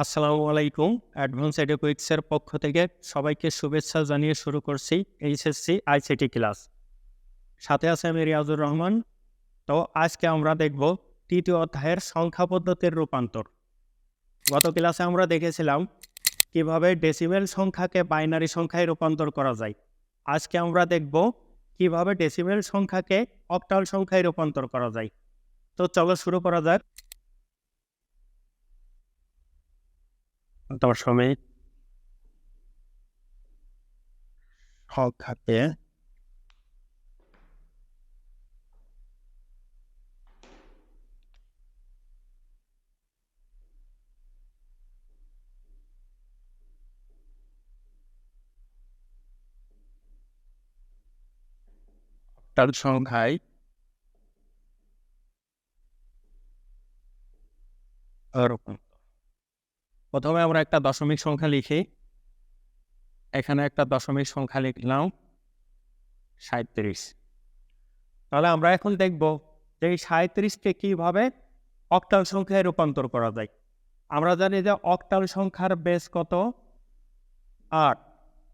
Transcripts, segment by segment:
আসসালামু আলাইকুম। অ্যাডভান্স এডুকুইক্সের পক্ষ থেকে সবাইকে শুভেচ্ছা জানিয়ে শুরু করছি এইচএসসি আইসিটি ক্লাস। সাথে আছে আমি রিয়াজুর রহমান। তো আজকে আমরা দেখব তৃতীয় অধ্যায়ের সংখ্যা পদ্ধতির রূপান্তর। গত ক্লাসে আমরা দেখেছিলাম কিভাবে ডেসিমেল সংখ্যাকে বাইনারি সংখ্যায় রূপান্তর করা যায়। আজকে আমরা দেখব কিভাবে ডেসিমেল সংখ্যাকে অক্টাল সংখ্যায় রূপান্তর করা যায়। তো চলো শুরু করা যাক। দশমিক সংখ্যাকে অক্টাল সংখ্যায় প্রথমে আমরা একটা দশমিক সংখ্যা লিখি। এখানে একটা দশমিক সংখ্যা লিখলাম 37। তাহলে আমরা এখন দেখব যে এই 37কে কিভাবে অক্টাল সংখ্যায় রূপান্তর করা যায়। আমরা জানি যে অক্টাল সংখ্যার বেস কত? 8।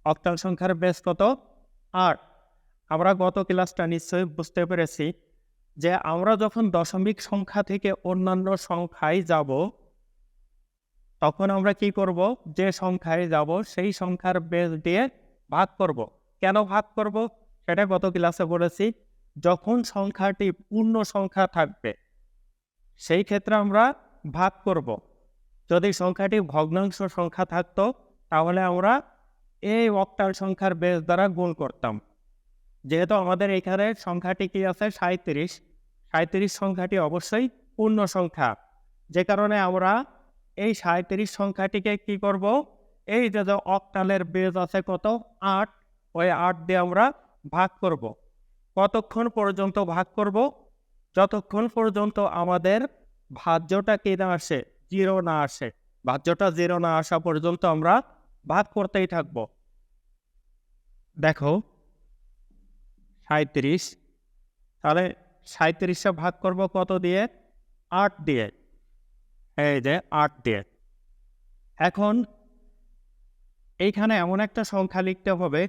অক্টাল সংখ্যার বেস কত? 8। আমরা গত ক্লাসটা নিশ্চয়ই বুঝতে পেরেছি যে আমরা যখন দশমিক সংখ্যা থেকে অন্যান্য সংখ্যায় যাব, তখন আমরা কি করব? যে সংখ্যায় যাব সেই সংখ্যার বেস দিয়ে ভাগ করব। কেন ভাগ করব সেটা গত ক্লাসে বলেছি। যখন সংখ্যাটি পূর্ণ সংখ্যা থাকবে সেই ক্ষেত্রে আমরা ভাগ করব। যদি সংখ্যাটি ভগ্নাংশ সংখ্যা থাকতো তাহলে আমরা এই অক্টাল সংখ্যার বেস দ্বারা গুণ করতাম। যেহেতু আমাদের এখানে সংখ্যাটি কি আছে? 37। 37 সংখ্যাটি অবশ্যই পূর্ণ সংখ্যা, যে কারণে আমরা এই 37 সংখ্যাটিকে কি করব? এই যে অক্টালের বেস আছে কত? 8, ওই 8 দিয়ে আমরা ভাগ করব। কতক্ষণ পর্যন্ত ভাগ করব? যতক্ষণ পর্যন্ত আমাদের ভাজ্যটা কি না আসে? 0 না আসে। ভাজ্যটা 0 না আসা পর্যন্ত আমরা ভাগ করতেই থাকব। দেখো 37, তাহলে 37টা ভাগ করব কত দিয়ে? 8 দিয়ে। এই যে 8 দিয়ে। এখন এইখানে এমন একটা সংখ্যা লিখতে হবে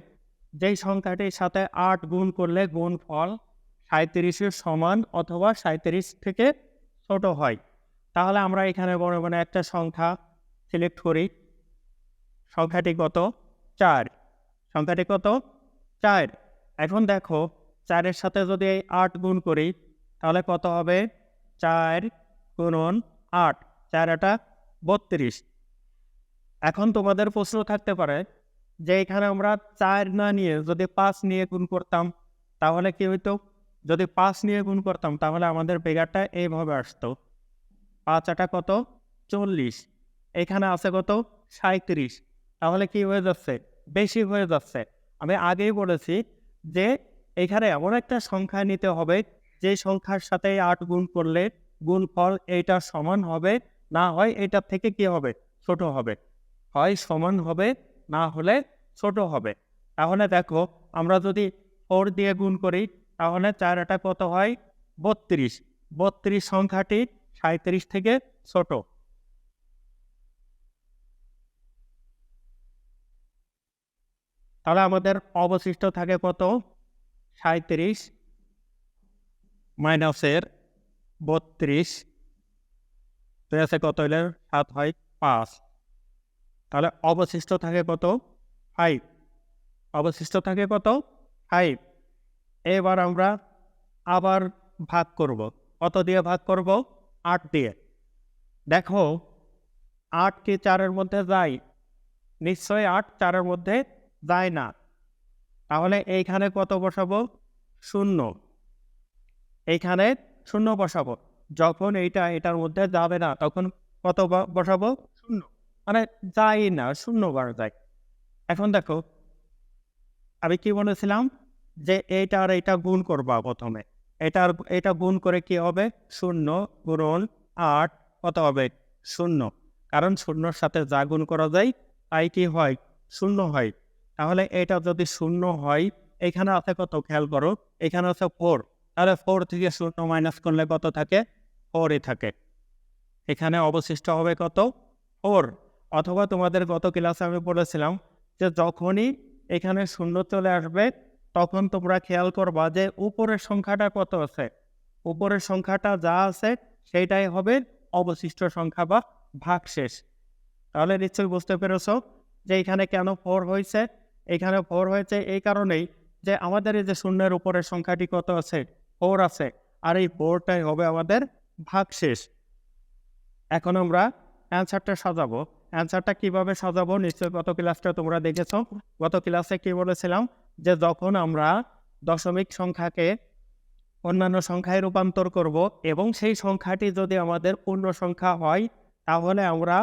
যেই সংখ্যাটির সাথে 8 গুণ করলে গুণফল 37-এর সমান অথবা 37 থেকে ছোট হয়। তাহলে আমরা এখানে বড় একটা সংখ্যা সিলেক্ট করি। সংখ্যাটি কত? 4। সংখ্যাটি কত? 4। এখন দেখো 4-এর সাথে যদি এই 8 গুণ করি তাহলে কত হবে? 4 গুণন 8, 4 32। এখন তোমাদের প্রশ্ন থাকতে পারে যে এখানে আমরা 4 না নিয়ে যদি 5 নিয়ে গুণ করতাম তাহলে কি হইতো? যদি 5 নিয়ে গুণ করতাম তাহলে আমাদের ফিগারটা এইভাবে আসতো। 5 কত? 40। এখানে আছে কত? 37। তাহলে কি হয়ে যাচ্ছে? বেশি হয়ে যাচ্ছে। আমি আগেই বলেছি যে এখানে এমন একটা সংখ্যা নিতে হবে যে সংখ্যার সাথে 8 গুণ করলে গুণফল এইটার সমান হবে, না হয় এটার থেকে কি হবে? ছোট হবে। হয় সমান হবে, না হলে ছোট হবে। তাহলে দেখো আমরা যদি 4 দিয়ে গুণ করি তাহলে 4 কত হয়? 32। 32 সংখ্যাটি 37 থেকে ছোট। তাহলে আমাদের অবশিষ্ট থাকে কত? 37 মাইনাসের 32 তো আছে কত হলে 7 হয় 5। তাহলে অবশিষ্ট থাকে কত? 5। অবশিষ্ট থাকে কত? 5। এবার আমরা আবার ভাগ করব। কত দিয়ে ভাগ করব? 8 দিয়ে। দেখো 8 কি 4-এর মধ্যে যায়? নিশ্চয়ই 8 4-এর মধ্যে যায় না। তাহলে এইখানে কত বসাবো? 0। এইখানে 0 বসাবো। যখন এইটা এটার মধ্যে যাবে না তখন কত বসাবো? 0। মানে যায় না, 0 বার যায়। এখন দেখো আমি কি বলেছিলাম যে এইটা আর এইটা গুণ করবা প্রথমে। এটা গুণ করে কি হবে? 0 গুণন 8 কত হবে? 0। কারণ 0-র সাথে যা গুণ করা যায় তাই কি হয়? 0 হয়। তাহলে এটা যদি 0 হয়, এখানে আছে কত? খেয়াল করো, এখানে আছে 4। তাহলে 4 থেকে 0 মাইনাস করলে কত থাকে? 4-ই থাকে। এখানে অবশিষ্ট হবে কত? 4। অথবা তোমাদের গত ক্লাসে আমি বলেছিলাম যে যখনই এখানে শূন্য চলে আসবে তখন তোমরা খেয়াল করবা যে উপরের সংখ্যাটা কত আছে, উপরের সংখ্যাটা যা আছে সেইটাই হবে অবশিষ্ট সংখ্যা বা ভাগশেষ। তাহলে নিশ্চয়ই বুঝতে পেরেছ যে এখানে কেন 4 হয়েছে। এখানে 4 হয়েছে এই কারণেই যে আমাদের এই যে শূন্যের উপরের সংখ্যাটি কত আছে, 4 আছে, আর এই 4টাই হবে আমাদের ভাগশেষ। এখন আমরা অ্যান্সারটা সাজাবো। অ্যান্সারটা কিভাবে সাজাবো নিশ্চয়ই গত ক্লাসটা তোমরা দেখেছো। গত ক্লাসে কি বলেছিলাম যে যখন আমরা দশমিক সংখ্যাকে অন্যান্য সংখ্যায় রূপান্তর করব এবং সেই সংখ্যাটি যদি আমাদের পূর্ণ সংখ্যা হয় তাহলে আমরা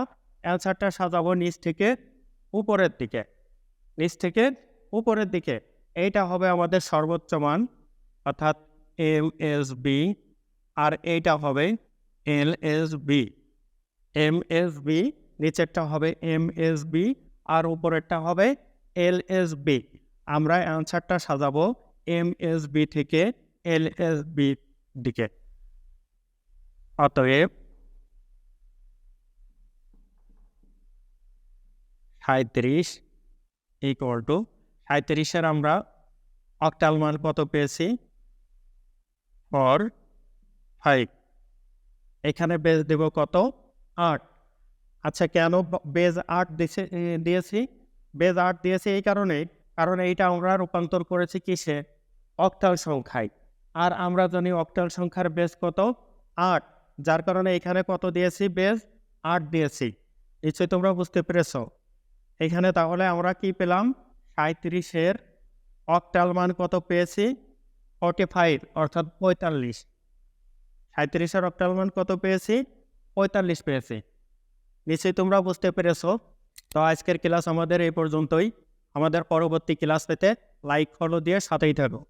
অ্যান্সারটা সাজাবো নিচ থেকে উপরের দিকে, নিচ থেকে উপরের দিকে। এইটা হবে আমাদের সর্বোচ্চ মান অর্থাৎ MSB, আর এইটা হবে LSB। MSB নিচেরটা হবে MSB আর উপরেরটা হবে LSB। আমরা অ্যান্সারটা সাজাবো MSB থেকে LSB দিকে। অতএব 37 ইকুয়াল টু 37-এর আমরা অক্টাল মান কত পেয়েছি, 4, 5। এখানে বেজ দেব কত, 8। আচ্ছা, কেন বেজ 8 দিয়েছি? বেজ 8 দিয়েছি এই কারণে, কারণ এইটা আমরা রূপান্তর করেছি কিসে, অক্টাল সংখ্যায়। আর আমরা জানি অক্টাল সংখ্যার বেজ কত, 8, যার কারণে এখানে কত দিয়েছি, বেজ 8 দিয়েছি। নিশ্চয়ই তোমরা বুঝতে পেরেছ। এখানে তাহলে আমরা কি পেলাম, 37-এর অক্টাল মান কত পেয়েছি, 45 অর্থাৎ 45। 37-এর অক্টাল মান কত পেয়েছি, 45 পেয়েছি। নিশ্চয়ই তোমরা বুঝতে পেরেছো। তো আজকের ক্লাস আমাদের এই পর্যন্তই। আমাদের পরবর্তী ক্লাস পেতে লাইক ফলো দিয়ে সাথেই থাকো।